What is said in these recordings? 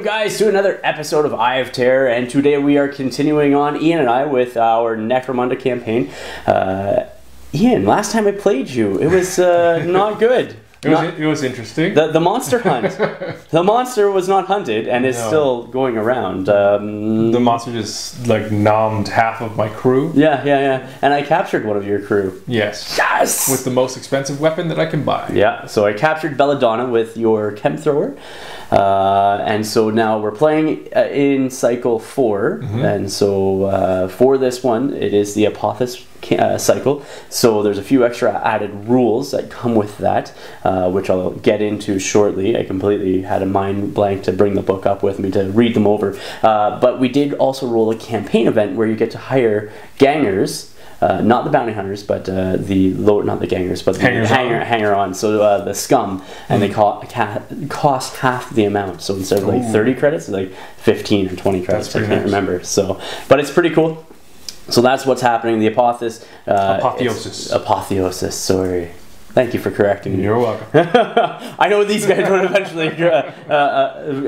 guys to another episode of Eye of Terror, and today we are continuing on, Ian and I, with our Necromunda campaign. Ian, last time I played you, it was not good. It was interesting. The monster hunt. The monster was not hunted and is still going around. The monster just like nommed half of my crew. Yeah. And I captured one of your crew. Yes. Yes! With the most expensive weapon that I can buy. Yeah, so I captured Belladonna with your chem thrower. And so now we're playing in cycle 4. And so for this one, it is the Apothis cycle. So there's a few extra added rules that come with that, which I'll get into shortly. I completely had a mind blank to bring the book up with me to read them over. But we did also roll a campaign event where you get to hire gangers. Not the bounty hunters, but not the gangers, but the hanger-on. So the scum, and they cost half the amount. So instead of like 30 credits, it's like 15 or 20 credits. I can't remember. So, but it's pretty cool. So that's what's happening. The Apotheosis. Sorry. Thank you for correcting me. You're welcome. I know these guys would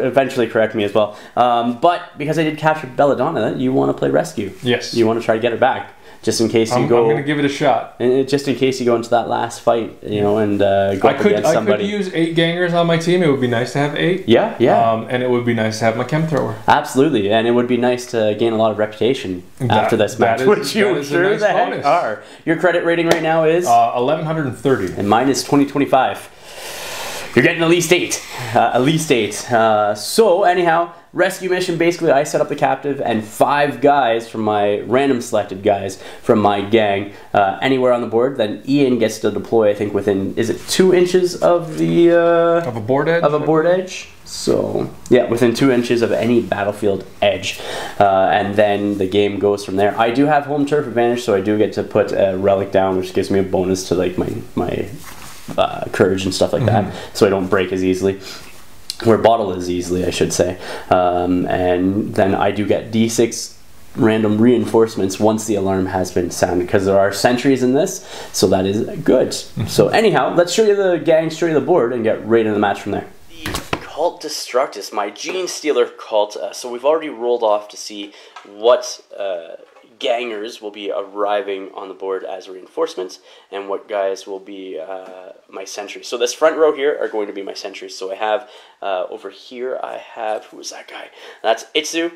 eventually correct me as well. But because I did capture Belladonna, you want to play rescue. Yes. You want to try to get her back. Just in case you go... I'm going to give it a shot. Just in case you go into that last fight, you know, and go up against somebody. I could use 8 gangers on my team. It would be nice to have 8. Yeah. And it would be nice to have my chem thrower. Absolutely. And it would be nice to gain a lot of reputation after this match, which you sure the heck are. Your credit rating right now is? 1130. And mine is 2025. You're getting at least 8. So anyhow, rescue mission, basically I set up the captive and 5 guys from my random selected guys from my gang anywhere on the board. Then Ian gets to deploy, I think, within, is it 2 inches of the... of a board edge? Of a board edge. So, yeah, within 2 inches of any battlefield edge. And then the game goes from there. I do have home turf advantage, so I do get to put a relic down, which gives me a bonus to like my courage and stuff like that, so I don't break as easily, or bottle as easily, I should say. And then I do get D6 random reinforcements once the alarm has been sounded, because there are sentries in this, so that is good. So anyhow, let's show you the gang, show you the board, and get right into the match from there. Cult Destructus, my Genestealer Cult. So we've already rolled off to see what gangers will be arriving on the board as reinforcements, and what guys will be my sentries. So this front row here are going to be my sentries. So I have over here, I have, who is that guy? That's Itsu,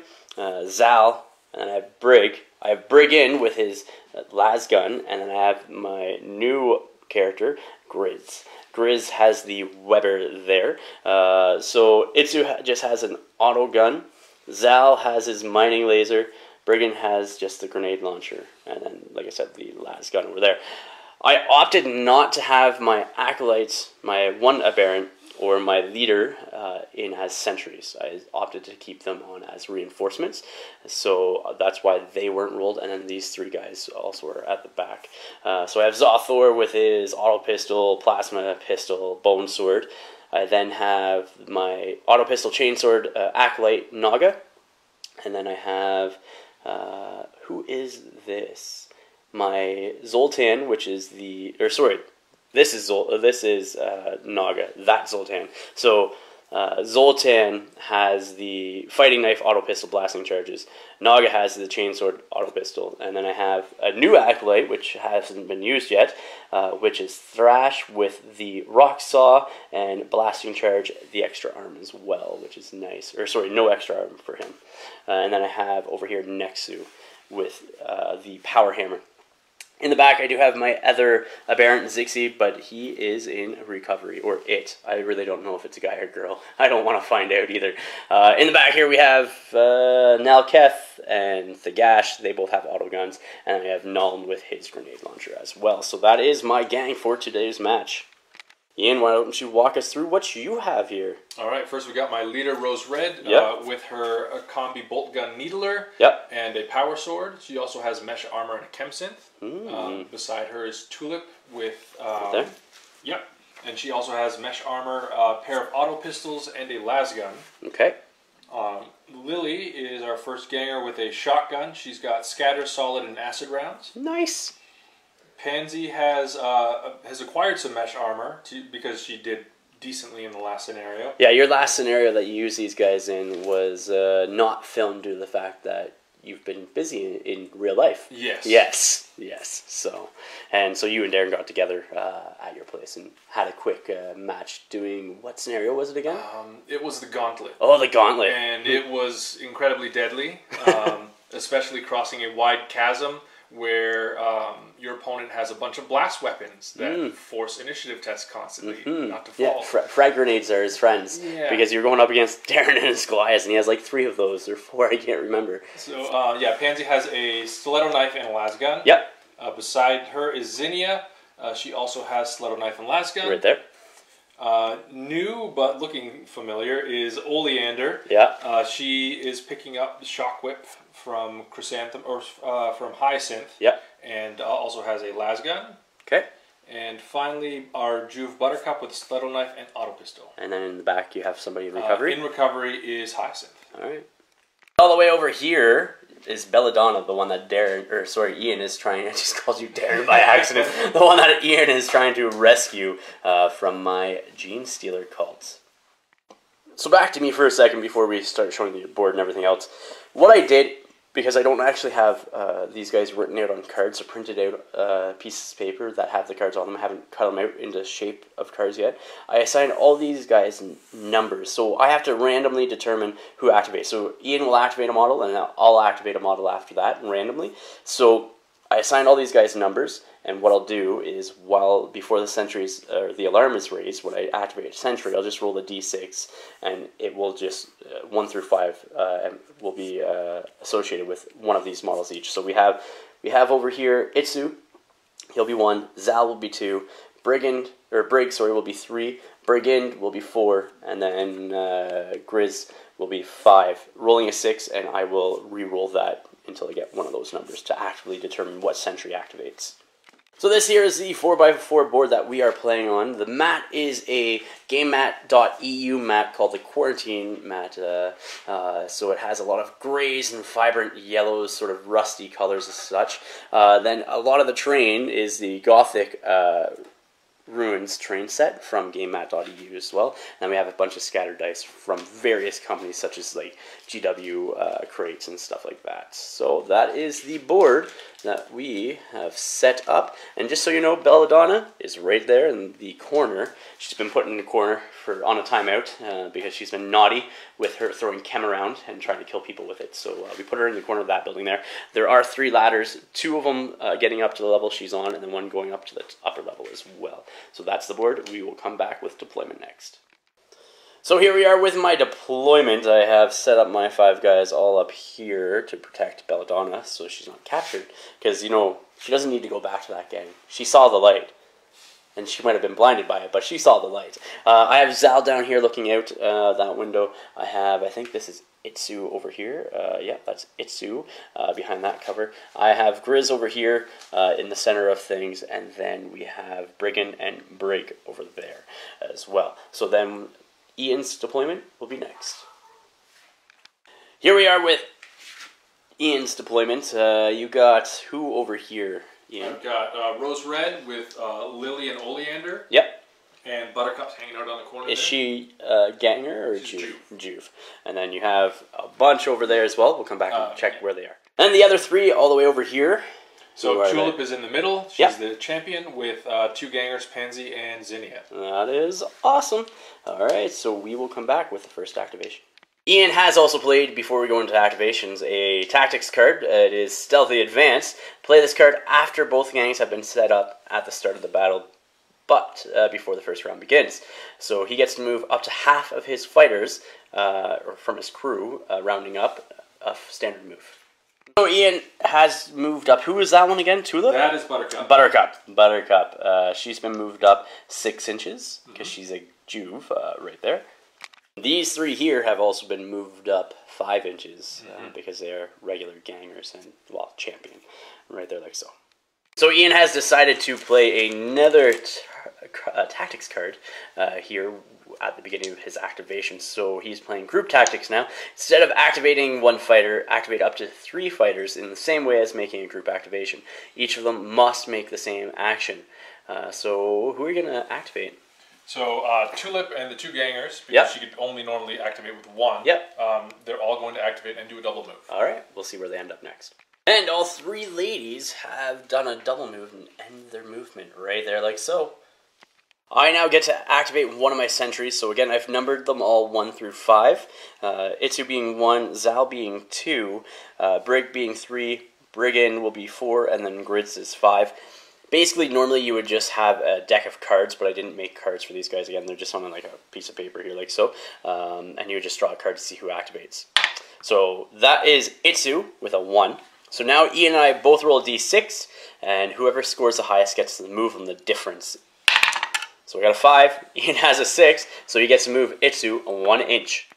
Zal, and I have Brig. I have Brig in with his las gun, and then I have my new character, Grizz. Grizz has the Weber there. So Itsu just has an auto gun. Zal has his mining laser. Brigand has just the grenade launcher, and then, like I said, the las gun over there. I opted not to have my acolytes, my one aberrant, or my leader in as sentries. I opted to keep them on as reinforcements, so that's why they weren't rolled, and then these 3 guys also are at the back. So I have Zothor with his auto pistol, plasma pistol, bone sword. I then have my auto pistol, chainsword, acolyte, Naga, and then I have... who is this? My Zoltan, which is the... Or sorry, this is Naga. That's Zoltan. So Zoltan has the fighting knife, auto pistol, blasting charges. Naga has the chainsword, auto pistol. And then I have a new acolyte, which hasn't been used yet, which is Thrash with the rock saw and blasting charge, the extra arm as well, which is nice. Or sorry, no extra arm for him. And then I have over here Nexu with the power hammer. In the back, I do have my other aberrant Zixi, but he is in recovery, or it. I really don't know if it's a guy or girl. I don't want to find out either. In the back here, we have Nalketh and Thagash. They both have auto guns, and I have Nuln with his grenade launcher as well. So that is my gang for today's match. Ian, why don't you walk us through what you have here? All right, first we got my leader, Rose Red, with her combi bolt gun needler and a power sword. She also has mesh armor and a chem synth. Beside her is Tulip with... and she also has mesh armor, a pair of auto pistols, and a las gun. Okay. Lily is our first ganger with a shotgun. She's got scatter, solid, and acid rounds. Nice. Pansy has acquired some mesh armor because she did decently in the last scenario. Yeah, your last scenario that you used these guys in was not filmed due to the fact that you've been busy in real life. Yes. Yes. So you and Darren got together at your place and had a quick match doing, what scenario was it again? It was the Gauntlet. Oh, the Gauntlet. And it was incredibly deadly, especially crossing a wide chasm where your opponent has a bunch of blast weapons that force initiative tests constantly not to fall. Yeah, frag grenades are his friends. Yeah. Because you're going up against Darren and his Goliaths, and he has like 3 of those, or 4, I can't remember. So, Pansy has a stiletto knife and a lasgun. Yep. Beside her is Zinnia. She also has stiletto knife and lasgun. Right there. New but looking familiar is Oleander. Yeah. She is picking up the shock whip from Chrysanthemum or from Hyacinth. Yeah. And also has a lasgun. Okay. And finally, our Juve Buttercup with a stiletto knife and auto pistol. And then in the back, you have somebody in recovery. In recovery is Hyacinth. All right. All the way over here is Belladonna, the one that Ian is trying. I just called you Darren by accident. The one that Ian is trying to rescue from my Genestealer Cult. So back to me for a second before we start showing the board and everything else. What I did, because I don't actually have these guys written out on cards or printed out pieces of paper that have the cards on them. I haven't cut them out into shape of cards yet. I assigned all these guys numbers. So I have to randomly determine who activates. So Ian will activate a model, and I'll activate a model after that randomly. So I assigned all these guys numbers, and what I'll do is before the alarm is raised, when I activate a sentry, I'll just roll the d6, and it will just 1 through 5 and will be associated with one of these models each. So we have over here Itsu, he'll be 1, Zal will be 2, Brig will be 3, Brigand will be 4, and then Grizz will be 5. Rolling a 6, and I will re-roll that until I get one of those numbers to actually determine what sentry activates. So this here is the 4x4 board that we are playing on. The mat is a GameMat.eu mat called the Quarantine mat. So it has a lot of grays and vibrant yellows, sort of rusty colors as such. Then a lot of the terrain is the Gothic Ruins terrain set from GameMat.eu as well. And we have a bunch of scattered dice from various companies such as like GW crates and stuff like that. So that is the board that we have set up. And just so you know, Belladonna is right there in the corner. She's been put in the corner on a timeout because she's been naughty with her throwing chem around and trying to kill people with it. So we put her in the corner of that building there. There are 3 ladders, 2 of them getting up to the level she's on, and then 1 going up to the upper level as well. So that's the board. We will come back with deployment next. So here we are with my deployment. I have set up my 5 guys all up here to protect Belladonna so she's not captured. Because, you know, she doesn't need to go back to that gang. She saw the light. And she might have been blinded by it, but she saw the light. I have Zal down here looking out that window. I think this is Itsu over here. Yeah, that's Itsu behind that cover. I have Grizz over here in the center of things, and then we have Brigand and Brig over there as well. So then Ian's deployment will be next. Here we are with Ian's deployment. You got who over here? Ian? I've got Rose Red with Lily and Oleander. Yep. And Buttercup's hanging out on the corner. Is there. She Ganger or Juve? Juve. And then you have a bunch over there as well. We'll come back and check where they are. And the other 3 all the way over here. So Tulip is in the middle. She's the champion with 2 Gangers, Pansy and Zinnia. That is awesome. All right, so we will come back with the first activation. Ian has also played, before we go into activations, a tactics card. It is Stealthy Advance. Play this card after both gangs have been set up at the start of the battle, but before the first round begins. So he gets to move up to half of his fighters, or from his crew, rounding up a standard move. So Ian has moved up. Who is that one again? Tulip? That is Buttercup. Buttercup. She's been moved up 6 inches, because she's a Juve right there. These 3 here have also been moved up 5 inches because they are regular gangers and, well, champion. Right there like so. So Ian has decided to play another tactics card here at the beginning of his activation. So he's playing group tactics now. Instead of activating 1 fighter, activate up to 3 fighters in the same way as making a group activation. Each of them must make the same action. So who are you going to activate? So Tulip and the two gangers, because she could only normally activate with one. Yep. They're all going to activate and do a double move. All right. We'll see where they end up next. And all three ladies have done a double move and end their movement right there, like so. I now get to activate one of my sentries. So again, I've numbered them all 1 through 5. Itsu being 1, Zal being 2, Brig being 3, Brigand will be 4, and then Grids is 5. Basically, normally you would just have a deck of cards, but I didn't make cards for these guys. Again, they're just on like a piece of paper here, like so. And you would just draw a card to see who activates. So that is Itsu with a 1. So now Ian and I both roll a d6, and whoever scores the highest gets to move them the difference. So we got a 5, Ian has a 6, so he gets to move Itsu 1 inch.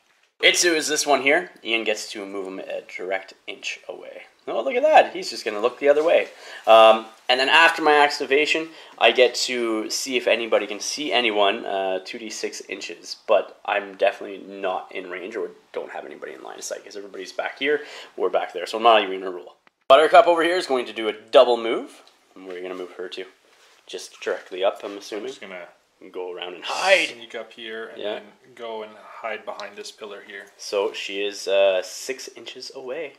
Itsu is this one here. Ian gets to move him a direct inch away. Oh, look at that. He's just going to look the other way. And then after my activation, I get to see if anybody can see anyone 2d6 inches. But I'm definitely not in range or don't have anybody in line of sight because everybody's back here, we're back there. So I'm not even going to roll. Buttercup over here is going to do a double move. And where are you going to move her to? Just directly up, I'm assuming. I'm just going to go around and hide. Sneak up here and then go and hide behind this pillar here. So she is 6 inches away.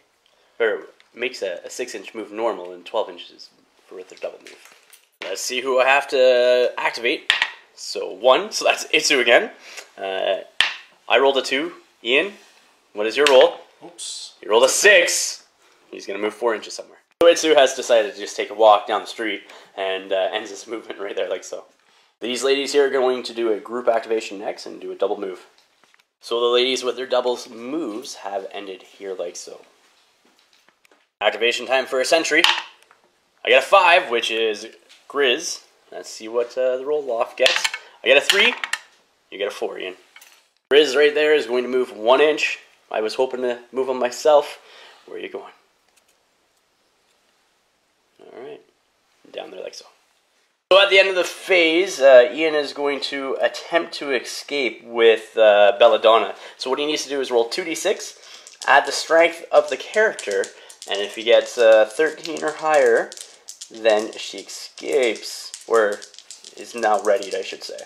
Or makes a 6-inch move normal and 12 inches for their double move. Let's see who I have to activate. So 1, so that's Itsu again. I rolled a 2. Ian, what is your roll? Oops. You rolled a 6. He's going to move 4 inches somewhere. So Itsu has decided to just take a walk down the street and ends his movement right there like so. These ladies here are going to do a group activation next and do a double move. So the ladies with their doubles moves have ended here like so. Activation time for a sentry. I get a 5, which is Grizz. Let's see what the roll-off gets. I get a 3. You get a 4, Ian. Grizz right there is going to move 1 inch. I was hoping to move him myself. Where are you going? Alright. Down there like so. So at the end of the phase, Ian is going to attempt to escape with Belladonna. So what he needs to do is roll 2d6, add the strength of the character, and if he gets 13 or higher, then she escapes, or is now readied, I should say.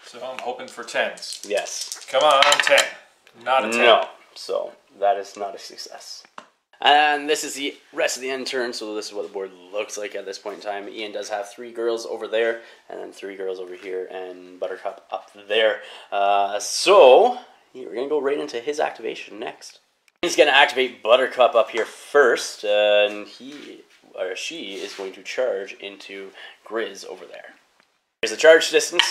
So I'm hoping for 10s. Yes. Come on, 10. Not a 10. No. So that is not a success. And this is the rest of the end turn, so this is what the board looks like at this point in time. Ian does have 3 girls over there, and then 3 girls over here, and Buttercup up there. So we're going to go right into his activation next. He's going to activate Buttercup up here first, and he or she is going to charge into Grizz over there. Here's the charge distance,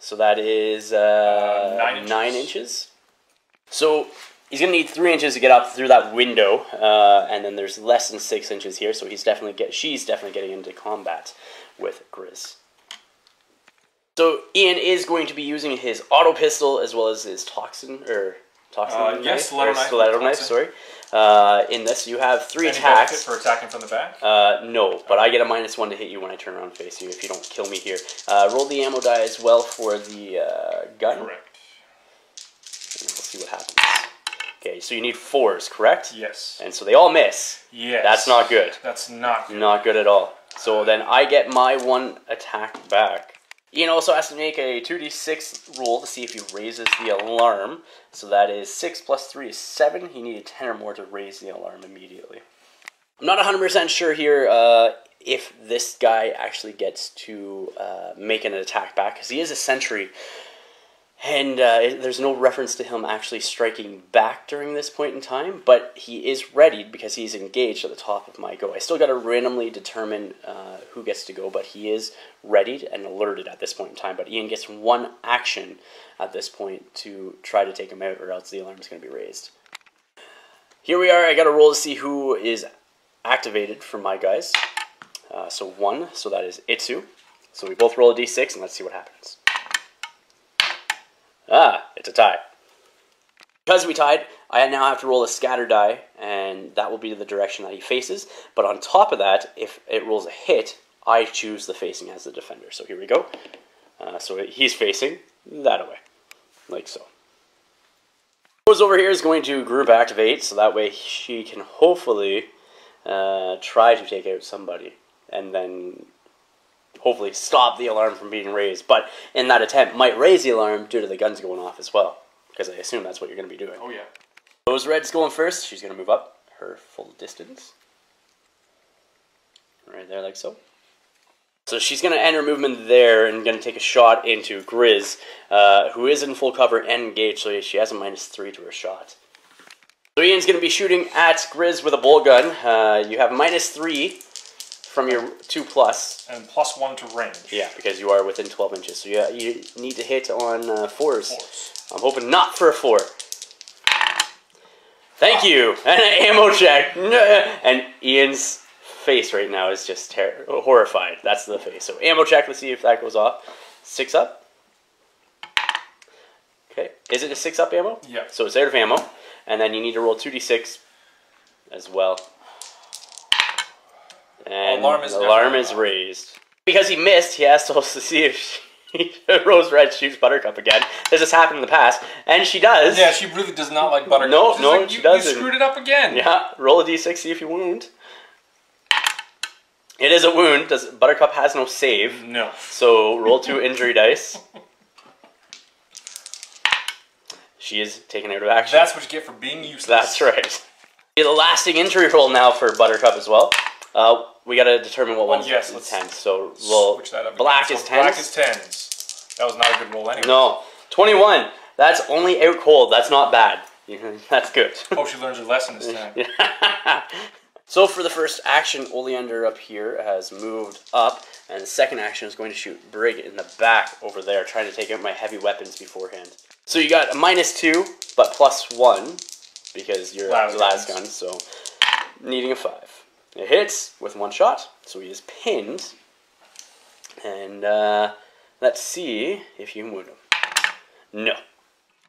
so that is 9 inches. So he's going to need 3 inches to get up through that window, and then there's less than 6 inches here, so she's definitely getting into combat with Grizz. So Ian is going to be using his auto pistol as well as his stiletto knife. Sorry. In this, you have 3 attacks. Benefit for attacking from the back? No, but I get a -1 to hit you when I turn around and face you if you don't kill me here. Roll the ammo die as well for the gun. Correct. And we'll see what happens. Okay, so you need 4s, correct? Yes. And so they all miss. Yes. That's not good. That's not good. Not good at all. So then I get my 1 attack back. Ian also has to make a 2d6 roll to see if he raises the alarm. So that is 6 plus 3 is 7. He needed 10 or more to raise the alarm immediately. I'm not 100% sure here if this guy actually gets to make an attack back, because he is a sentry. And there's no reference to him actually striking back during this point in time, but he is readied because he's engaged at the top of my go. I still got to randomly determine who gets to go, but he is readied and alerted at this point in time. But Ian gets 1 action at this point to try to take him out, or else the alarm is going to be raised. Here we are. I got to roll to see who is activated from my guys. So 1, so that is Itsu. So we both roll a d6, and let's see what happens. It's a tie. Because we tied, I now have to roll a scatter die, and that will be the direction that he faces. But on top of that, if it rolls a hit, I choose the facing as the defender. So here we go. So he's facing that way, like so. Rose over here is going to group activate, so that way she can hopefully try to take out somebody. And then hopefully stop the alarm from being raised. But in that attempt, might raise the alarm due to the guns going off as well. Because I assume that's what you're going to be doing. Oh, yeah. Rose Red's going first. She's going to move up her full distance. Right there, like so. So she's going to end her movement there and going to take a shot into Grizz, who is in full cover and engaged, so she has a -3 to her shot. So Ian's going to be shooting at Grizz with a bolt gun. You have -3 from your 2+. And +1 to range. Yeah, because you are within 12 inches. So you need to hit on 4s. I'm hoping not for a 4. Thank you! And an ammo check! And Ian's face right now is just horrified. That's the face. So ammo check, let's see if that goes off. 6 up. Okay, is it a 6 up ammo? Yeah. So it's out of ammo. And then you need to roll 2d6 as well. And the alarm is raised. Because he missed, he has to also see if Rose Red shoots Buttercup again. This has happened in the past. And she does. Yeah, she really does not like Buttercup. No, like, she doesn't. You screwed it up again. Yeah, roll a d6, see if you wound. It is a wound. Buttercup has no save. No. So roll 2 injury dice. She is taken out of action. That's what you get for being useless. That's right. The lasting injury roll now for Buttercup as well. We got to determine what one's 10. So we'll switch that up. Black is 10s. Black is 10s. That was not a good roll anyway. No. 21. That's only out cold. That's not bad. That's good. Hope she learns her lesson this time. So for the first action, Oleander up here has moved up, and the second action is going to shoot Brig in the back over there, trying to take out my heavy weapons beforehand. So you got a -2, but +1, because you're las gun, so needing a 5. It hits with 1 shot, so he is pinned, and let's see if you can wound him. No.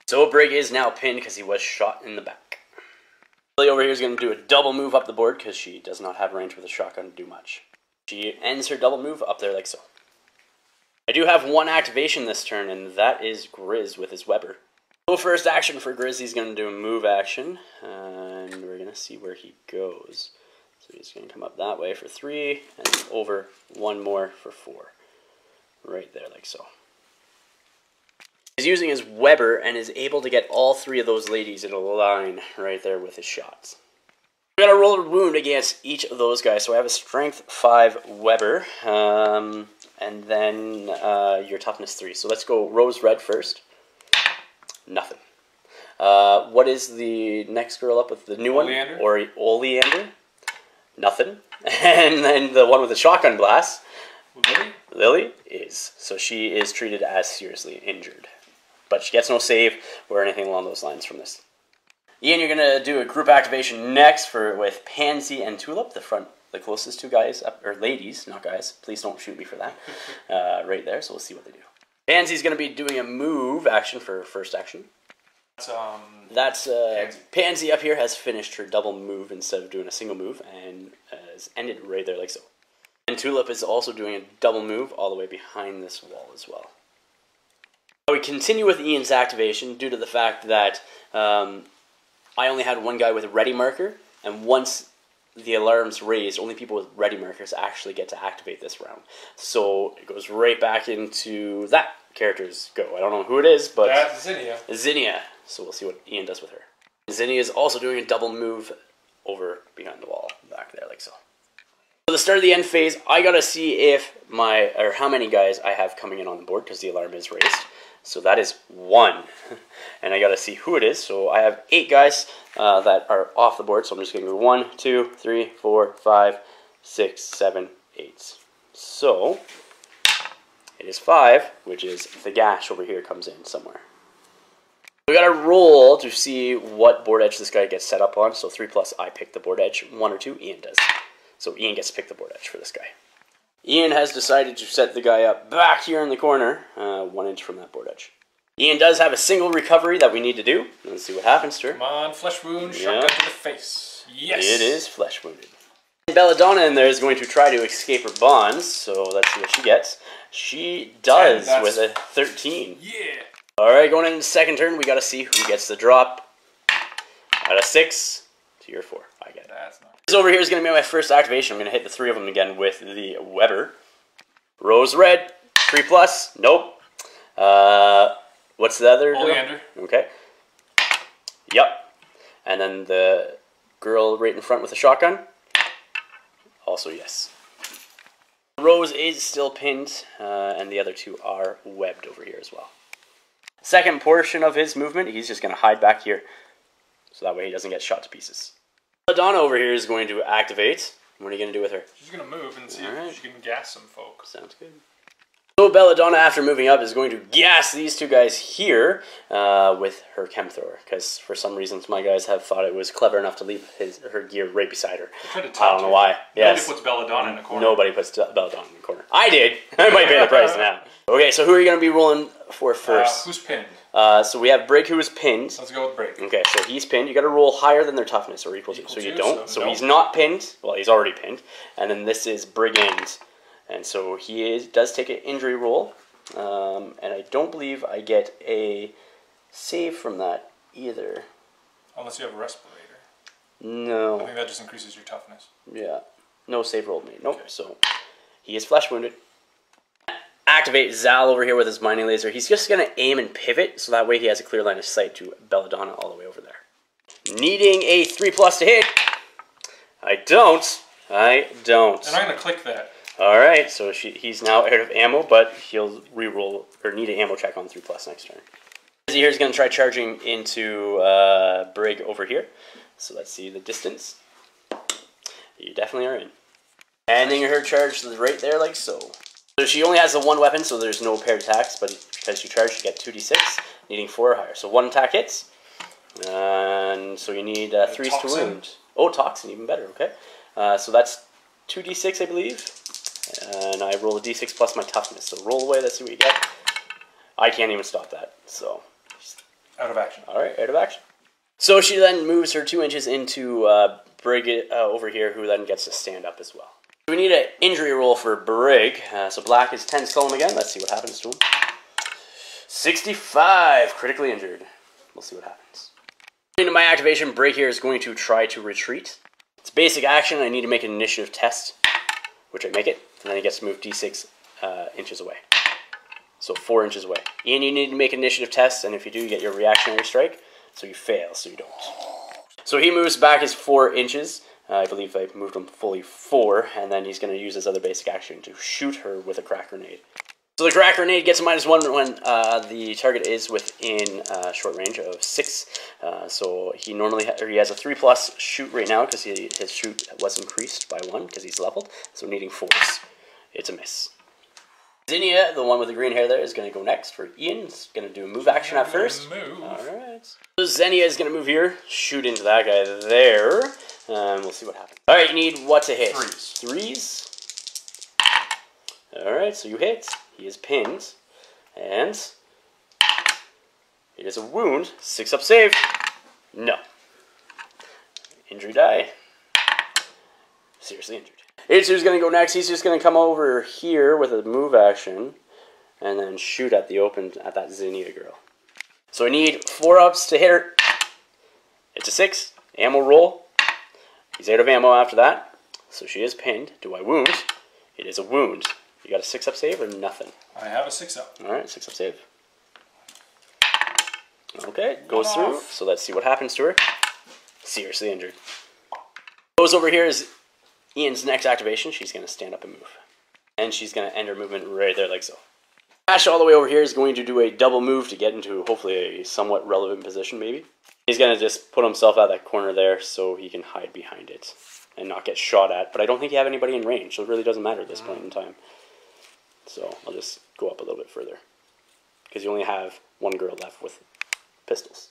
So Brig is now pinned because he was shot in the back. Lily over here is going to do a double move up the board because she does not have range with a shotgun to do much. She ends her double move up there like so. I do have 1 activation this turn, and that is Grizz with his Weber. So first action for Grizz, he's going to do a move action, and we're going to see where he goes. So he's going to come up that way for 3, and then over 1 more for 4. Right there like so. He's using his Weber and is able to get all 3 of those ladies in a line right there with his shots. We're going to roll a wound against each of those guys. So I have a Strength 5 Weber, and then your Toughness 3. So let's go Rose Red first. Nothing. What is the next girl up with the new Oleander? One? Or Oleander? Nothing. And then the one with the shotgun blast. Lily? Lily is. So she is treated as seriously injured. But she gets no save or anything along those lines from this. Ian, you're going to do a group activation next with Pansy and Tulip, the closest 2 guys, or ladies, not guys. Please don't shoot me for that. Right there, so we'll see what they do. Pansy's going to be doing a move action for first action. That's Pansy up here has finished her double move instead of doing a single move and has ended right there like so. And Tulip is also doing a double move all the way behind this wall as well. We continue with Ian's activation due to the fact that I only had 1 guy with a ready marker, and once the alarm's raised, only people with ready markers actually get to activate this round. So it goes right back into that character's go. I don't know who it is, but that's Zinnia. Zinnia. So we'll see what Ian does with her. Zinnia is also doing a double move over behind the wall, back there like so. So the start of the end phase, I gotta see if how many guys I have coming in on the board because the alarm is raised. So that is 1. And I gotta see who it is. So I have 8 guys that are off the board. So I'm just gonna go 1, 2, 3, 4, 5, 6, 7, 8. So it is 5, which is the gash over here comes in somewhere. We gotta roll to see what board edge this guy gets set up on. So 3+, I pick the board edge. 1 or 2, Ian does. So Ian gets to pick the board edge for this guy. Ian has decided to set the guy up back here in the corner, 1 inch from that board edge. Ian does have a single recovery that we need to do. Let's see what happens to her. Come on, flesh wound, shotgun to the face. Yes! It is flesh wounded. Belladonna in there is going to try to escape her bonds, so let's see what she gets. She does with a 13. Yeah! Alright, going into the second turn, we gotta see who gets the drop. At a 6 to your 4. I get it. That's not. This over here is going to be my first activation. I'm going to hit the 3 of them again with the Weber. Rose red, 3+. Nope. What's the other? Oleander. Okay. Yep. And then the girl right in front with the shotgun. Also yes. Rose is still pinned, and the other two are webbed over here as well. Second portion of his movement, he's just going to hide back here, so that way he doesn't get shot to pieces. Belladonna over here is going to activate. What are you going to do with her? She's going to move and see if she can gas some folk. Sounds good. So Belladonna, after moving up, is going to gas these two guys here with her chem thrower, because for some reasons my guys have thought it was clever enough to leave her gear right beside her. I don't know why. Nobody puts Belladonna in the corner. Nobody puts Belladonna in the corner. I did. I might pay the price now. Okay, so who are you going to be rolling for first? Who's pinned? So we have Brig, who is pinned. Let's go with Brig. Okay, so he's pinned. You got to roll higher than their toughness or equal to. So you don't. So he's not pinned. Well, he's already pinned. And then this is Brigand. And so he does take an injury roll. And I don't believe I get a save from that either. Unless you have a respirator. No. I think that just increases your toughness. Yeah. No save roll made. Nope. Okay. So he is flesh wounded. Activate Zal over here with his mining laser. He's just going to aim and pivot, so that way he has a clear line of sight to Belladonna all the way over there. Needing a 3+ to hit. I don't. And I'm going to click that. Alright, so he's now out of ammo, but he'll re-roll, or need an ammo check on 3+ next turn. Here's going to try charging into Brig over here. So let's see the distance. You definitely are in. Handing her charge right there like so. So she only has the one weapon, so there's no paired attacks, but because you charge, you get 2d6, needing 4 or higher. So 1 attack hits, and so you need 3s to wound. Oh, Toxin, even better, okay. So that's 2d6, I believe, and I roll a d6 plus my toughness. So roll away, let's see what you get. I can't even stop that, so. Out of action. Alright, out of action. So she then moves her 2 inches into Brig over here, who then gets to stand up as well. We need an injury roll for Brig. So Black is 10 skull him again. Let's see what happens to him. 65, critically injured. We'll see what happens. Into my activation, Brig here is going to try to retreat. It's basic action. I need to make an initiative test, which I make it, and then he gets to move d6 inches away. So 4 inches away. Ian, you need to make an initiative test, and if you do, you get your reactionary strike. So you fail, so you don't. So he moves back his 4 inches. I believe I moved him fully 4, and then he's going to use his other basic action to shoot her with a crack grenade. So the crack grenade gets a -1 when the target is within short range of 6. So he normally he has a 3+ shoot right now because his shoot was increased by 1 because he's leveled. So needing 4s. It's a miss. Zinnia, the one with the green hair there, is going to go next for Ian. He's going to do a move action at first. Alright. So Zinnia is going to move here, shoot into that guy there. We'll see what happens. Alright, you need what to hit? 3s. Alright, so you hit. He is pinned. And it is a wound. 6 up save. No. Injury die. Seriously injured. H2's going to go next. He's just going to come over here with a move action and then shoot at the open at that Zinnia girl. So I need 4 ups to hit her. It's a 6. Ammo roll. He's out of ammo after that. So she is pinned. Do I wound? It is a wound. You got a 6 up save or nothing? I have a 6 up. Alright, 6 up save. Okay, goes through. So let's see what happens to her. Seriously injured. Goes over here is Ian's next activation. She's going to stand up and move. And she's going to end her movement right there like so. Ash all the way over here is going to do a double move to get into hopefully a somewhat relevant position maybe. He's going to just put himself out that corner there so he can hide behind it and not get shot at. But I don't think you have anybody in range, so it really doesn't matter at this point in time. So I'll just go up a little bit further. Because you only have 1 girl left with pistols.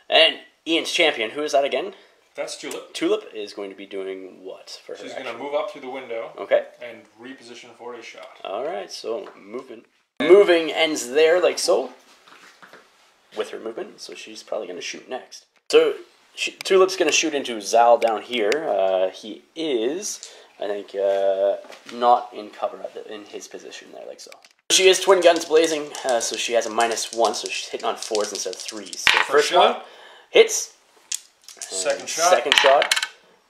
And Ian's champion, who is that again? That's Tulip. Tulip is going to be doing what for her? She's going to move up through the window. Okay. And reposition for a shot. Alright, so moving. Moving ends there like so. With her movement. So she's probably going to shoot next. So Tulip's going to shoot into Zal down here. He is, I think, not in cover in his position there like so. She is twin guns blazing. So she has a -1. So she's hitting on 4s instead of 3s. So first one hits. Second shot. Second shot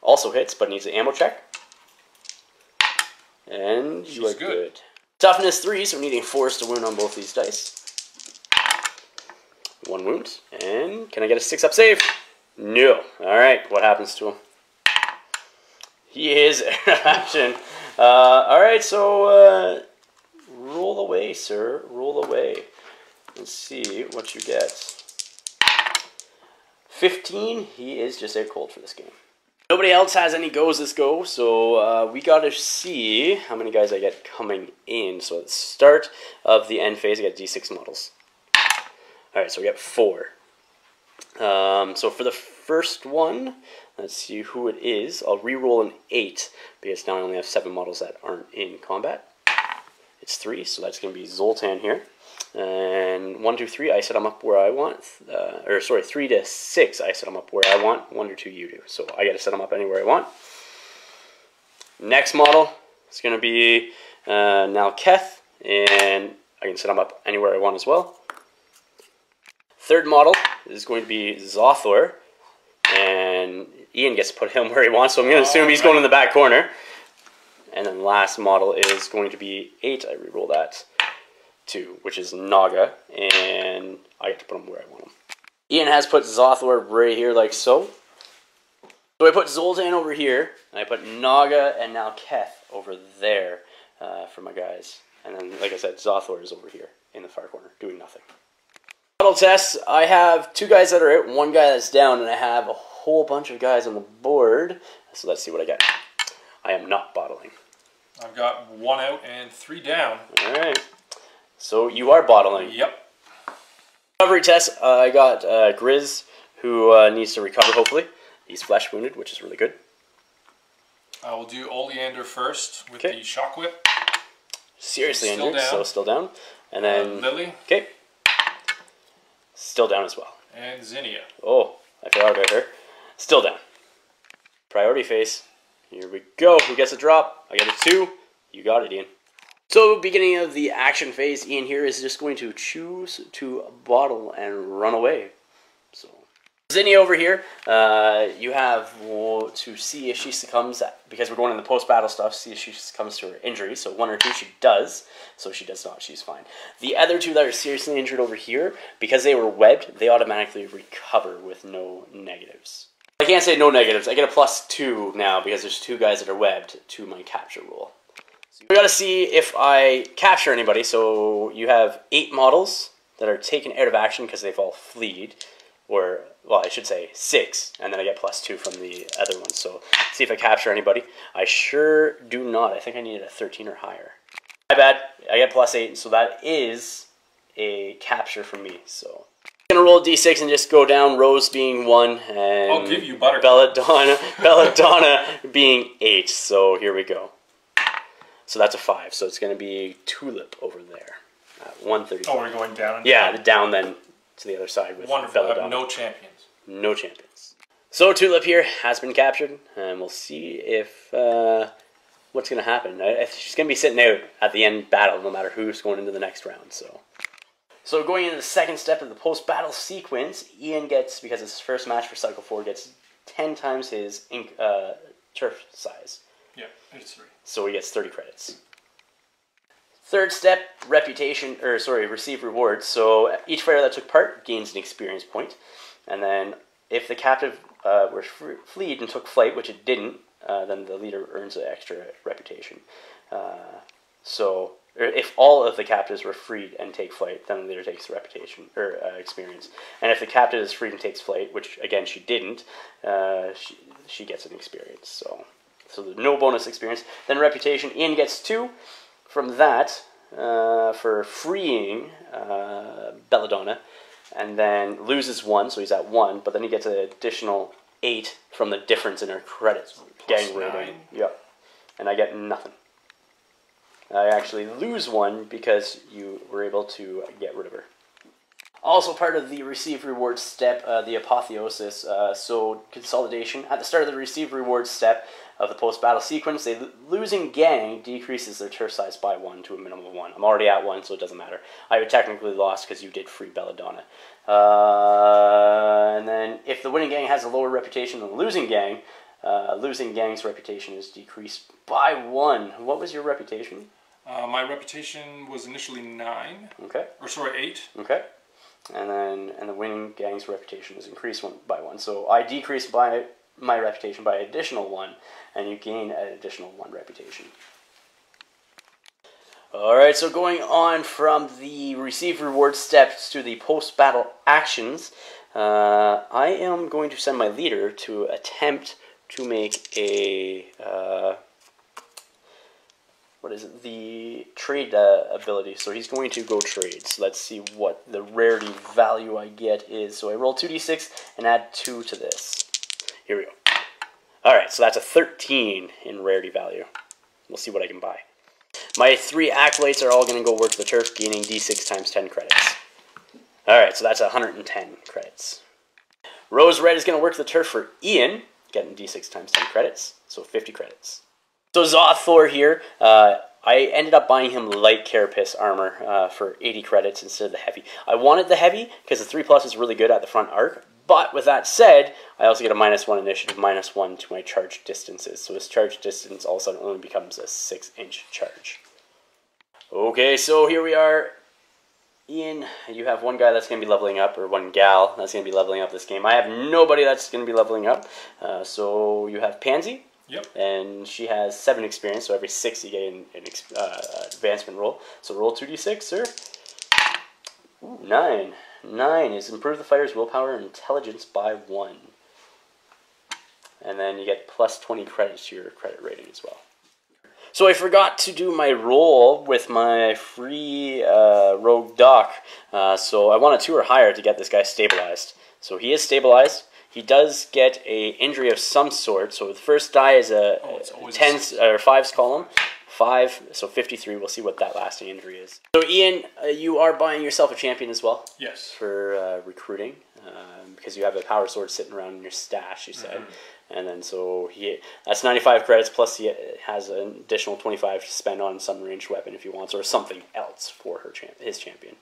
also hits, but needs an ammo check. And you are good. Toughness 3, so needing force to wound on both these dice. 1 wound. And can I get a 6-up save? No. Alright, what happens to him? He is action. Alright, so roll away, sir. Roll away. Let's see what you get. 15. He is just out cold for this game. Nobody else has any goes this go, so we gotta see how many guys I get coming in. So at the start of the end phase, I get D6 models. Alright, so we get 4. So for the first one, let's see who it is. I'll re-roll an 8, because now I only have 7 models that aren't in combat. It's 3, so that's going to be Zoltan here. And 1, 2, 3, I set them up where I want. 3 to 6, I set them up where I want. 1 to 2, you do. So I get to set them up anywhere I want. Next model is going to be Nalketh, and I can set them up anywhere I want as well. Third model is going to be Zothor, and Ian gets to put him where he wants, so I'm going to assume he's going in the back corner. And then last model is going to be 8, I reroll that, 2, which is Naga, and I get to put him where I want him. Ian has put Zothor right here like so. So I put Zoltan over here, and I put Naga and now Keth over there for my guys. And then, like I said, Zothor is over here in the far corner, doing nothing. Bottle tests, I have 2 guys that are out, 1 guy that's down, and I have a whole bunch of guys on the board. So let's see what I get. I am not bottling. I've got 1 out and 3 down. Alright. So you are bottling. Yep. Recovery test, I got Grizz, who needs to recover, hopefully. He's flesh wounded, which is really good. I will do Oleander first with the Shock Whip. Seriously still injured, down. so still down. And then Lily. Okay. Still down as well. And Zinnia. Oh, I forgot about her. Still down. Priority phase. Here we go. Who gets a drop? I get a 2. You got it, Ian. So, beginning of the action phase, Ian here is just going to choose to bottle and run away. So, Zinnia over here, you have to see if she succumbs, because we're going in the post-battle stuff, see if she succumbs to her injury. So 1 or 2 she does, so she does not, she's fine. The other 2 that are seriously injured over here, because they were webbed, they automatically recover with no negatives. I can't say no negatives, I get a +2 now, because there's 2 guys that are webbed to my capture roll. So we gotta see if I capture anybody, so you have 8 models that are taken out of action because they've all fleed, or, well, I should say 6, and then I get +2 from the other ones. So, see if I capture anybody. I sure do not. I think I needed a 13 or higher. My bad. I get +8, so that is a capture for me. So, I'm going to roll a d6 and just go down, Rose being 1, and I'll give you butter. Belladonna being 8. So, here we go. So, that's a 5. So, it's going to be Tulip over there at 135. Oh, we're going down? Yeah, down then to the other side with Wonderful. Belladonna. I have no champions. No champions. So Tulip here has been captured, and we'll see if what's going to happen. She's going to be sitting out at the end battle, no matter who's going into the next round. So going into the second step of the post-battle sequence, Ian gets, because it's his first match for Cycle 4, gets 10 times his turf size. Yeah, it's 3. So he gets 30 credits. Third step, receive rewards. So each fighter that took part gains an experience point. And then if the captive were fleed and took flight, which it didn't, then the leader earns an extra reputation. So if all of the captives were freed and take flight, then the leader takes the reputation, or experience. And if the captive is freed and takes flight, which again she didn't, she gets an experience. So there's no bonus experience. Then reputation, Ian gets 2. From that, for freeing Belladonna, and then loses 1, so he's at 1, but then he gets an additional 8 from the difference in her credits. Gang rating. Yep. And I get nothing. I actually lose 1 because you were able to get rid of her. Also part of the receive reward step, the apotheosis, so consolidation. At the start of the receive reward step of the post-battle sequence, the losing gang decreases their turf size by 1 to a minimum of 1. I'm already at 1, so it doesn't matter. I would technically lost because you did free Belladonna. And then if the winning gang has a lower reputation than the losing gang's reputation is decreased by 1. What was your reputation? My reputation was initially 9. Okay. Or sorry, 8. Okay. And the winning gang's reputation is increased by 1. So I decrease by my reputation by an additional 1, and you gain an additional 1 reputation. Alright, so going on from the receive reward steps to the post-battle actions, I am going to send my leader to attempt to make a, the trade ability. So he's going to go trade. So let's see what the rarity value I get is. So I roll 2d6 and add 2 to this. Here we go. Alright, so that's a 13 in rarity value. We'll see what I can buy. My 3 acolytes are all going to go work the turf, gaining d6 times 10 credits. Alright, so that's 110 credits. Rose Red is going to work the turf for Ian, getting d6 times 10 credits, so 50 credits. So Zothor here, I ended up buying him light carapace armor for 80 credits instead of the heavy. I wanted the heavy because the 3+ is really good at the front arc, but with that said, I also get a -1 initiative, -1 to my charge distances. So his charge distance all of a sudden only becomes a 6-inch charge. Okay, so here we are. Ian, you have one guy that's going to be leveling up, or one gal that's going to be leveling up this game. I have nobody that's going to be leveling up. So you have Pansy. Yep. And she has 7 experience, so every 6 you get an advancement roll. So roll 2d6, sir. Ooh, 9. 9 is improve the fighter's willpower and intelligence by 1. And then you get plus 20 credits to your credit rating as well. So I forgot to do my roll with my free rogue doc. So I want a 2 or higher to get this guy stabilized. So he is stabilized. He does get a injury of some sort. So the first die is a 10s or 5s column. 5, so 53. We'll see what that lasting injury is. So Ian, you are buying yourself a champion as well. Yes. For recruiting, because you have a power sword sitting around in your stash, you said. And then so that's 95 credits, plus he has an additional 25 to spend on some ranged weapon if he wants, or something else for his champion.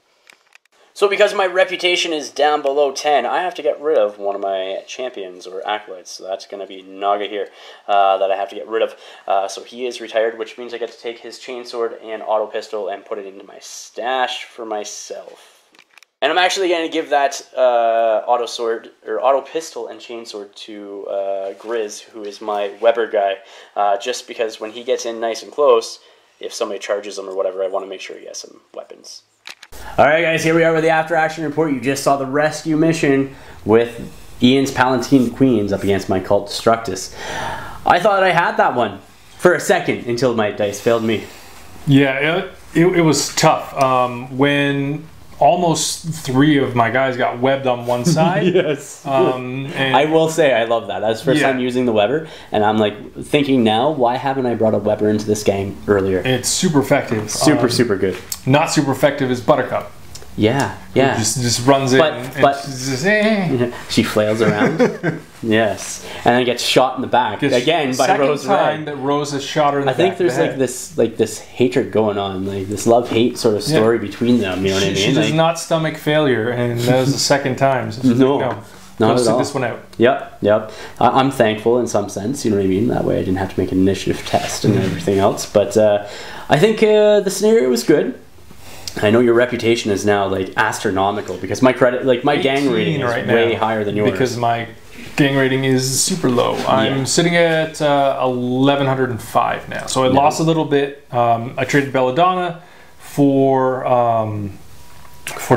So because my reputation is down below 10, I have to get rid of one of my champions or acolytes. So that's going to be Naga here that I have to get rid of. So he is retired, which means I get to take his chainsword and auto pistol and put it into my stash for myself. And I'm actually going to give that auto pistol and chainsword to Grizz, who is my Weber guy, just because when he gets in nice and close, if somebody charges him or whatever, I want to make sure he has some weapons. Alright guys, here we are with the after action report. You just saw the rescue mission with Ian's Palatine Queens up against my cult Destructus. I thought I had that one for a second until my dice failed me. Yeah, it was tough. When almost 3 of my guys got webbed on one side. Yes. And I will say I love that. That's the first time using the Weber, and I'm like thinking now, why haven't I brought a Weber into this game earlier? It's super effective. Super good. Not super effective is Buttercup. Yeah. Just runs in, but she flails around. Yes, and then gets shot in the back again by Rose Red. Time that Rose has shot her in the back. I think there's like this hatred going on, like this love-hate sort of story between them. You know what I mean? She does not stomach failure, and that was the second time. So no, not at all. This one out. Yep. I'm thankful in some sense. You know what I mean? That way I didn't have to make an initiative test and everything else. But I think the scenario was good. I know your reputation is now like astronomical because my my gang rating is way higher than yours. Because my gang rating is super low. I'm sitting at 1105 now. So I lost a little bit. I traded Belladonna for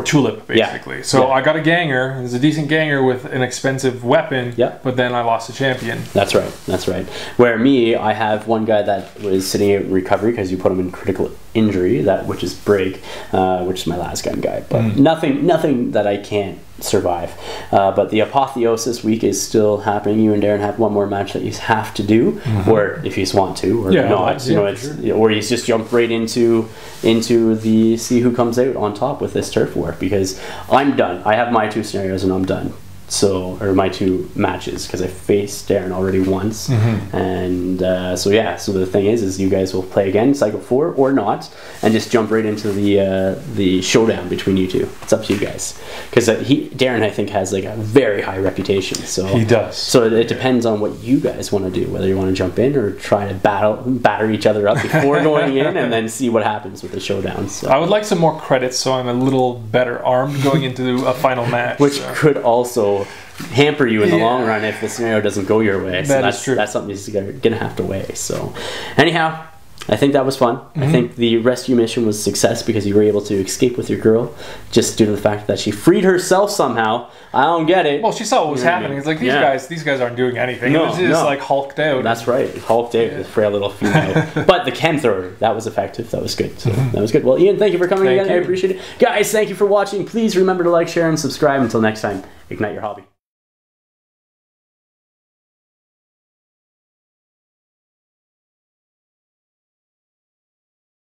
Tulip, basically. So I got a ganger. It's a decent ganger with an expensive weapon, but then I lost a champion. That's right. Where me, I have one guy that was sitting in recovery because you put him in critical injury, which is break, which is my last gun guy. But nothing that I can't survive. But the apotheosis week is still happening. You and Darren have one more match that you have to do, or if you want to, or not. Or you just jump right into the see who comes out on top with this turf war, because I'm done. I have my 2 scenarios and I'm done. or my 2 matches, because I faced Darren already once. And so the thing is you guys will play again, cycle 4 or not, and just jump right into the showdown between you two. It's up to you guys, because Darren, I think, has like a very high reputation. So he does. So it depends on what you guys want to do, whether you want to jump in or try to batter each other up before going in, and then see what happens with the showdown. So I would like some more credits, so I'm a little better armed going into a final match, which could also hamper you in the long run if the scenario doesn't go your way. So that's true. That's something you're gonna have to weigh. So anyhow, I think that was fun. I think the rescue mission was a success because you were able to escape with your girl, just due to the fact that she freed herself somehow. I don't get it. Well, she saw what was happening. It's like, these guys aren't doing anything. No, it was just like hulked out. That's right. Hulked out, the frail little female. But the chem thrower, that was effective. That was good. So that was good. Well, Ian, thank you for coming again. I appreciate it. Guys, thank you for watching. Please remember to like, share, and subscribe. Until next time, ignite your hobby.